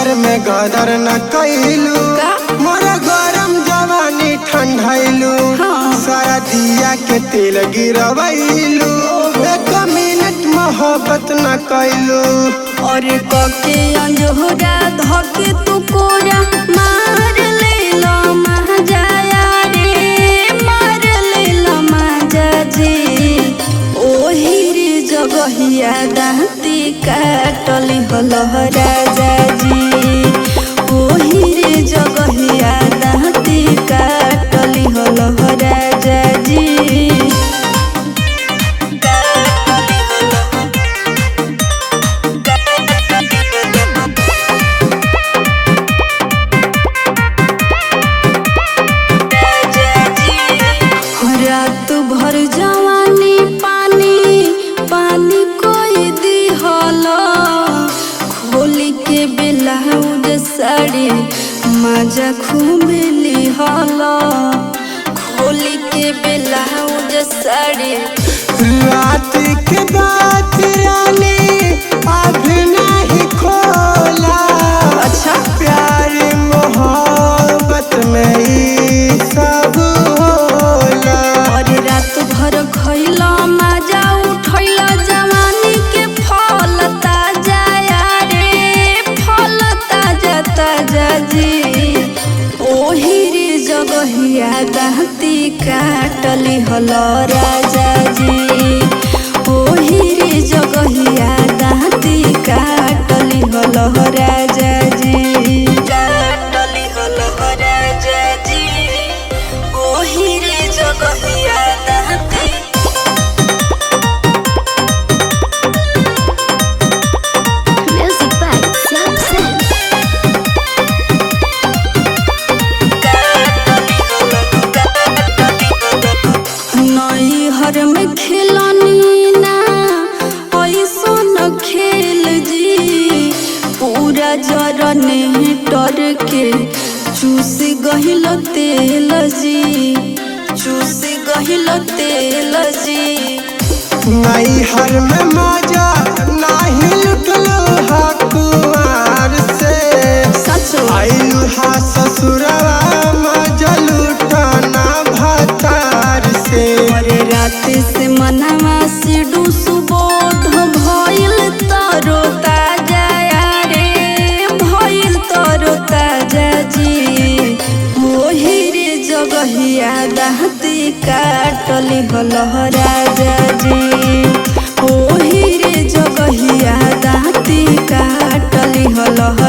प्यार में गदर न कैलू मोरा गरम जवानी ठंडैलू सारा दिया के तेल गिरवैलू एक मिनट मोहब्बत न कैलू और कके अंजोरा धके तू कोरा मार लेला महाजाया रे मार लेला माजा जी ओही रे जगहिया दांती काटली हलह राजा जी ओही रे जगहिया दांती काटली हलह राजा जी रात भर जवानी पानी पानी कोई दिहल खोली के ब्लाउज साड़ी मजा खूब लिहल खोली के ब्लाउज साड़ी रात के बात रानी अभी नहीं खोला अच्छा प्यार मोहब्बत में ही सब होला और रात भर खैला मजा उठैला जवानी के फल ताजा रे फल ताजा ताजा जी ओही रे जगहिया दांती काटली हल राजा जी ओही रे जगहिया दांती काटली हल राजा जी काटली हल राजा जी ओही रे जगहिया Danti Music by Sam Sam. नई हर में खिलनी ना ऐसन खेल जी पूरा जरने डर के चूस गहिल तेल जी चूस गहिल तेल जी नई हर में मजा नहीं लुटलो हा कुआर से सच आइलू हा ससुरवा मजा लुटाना भतार से और रात से मनवा सिडू सुबोध भइल तरो ताजा रे भइल तरो ताजा जी ओही रे जगहिया दांती काटली हलह राजा जी ओही रे जगहिया दांती काटली हलह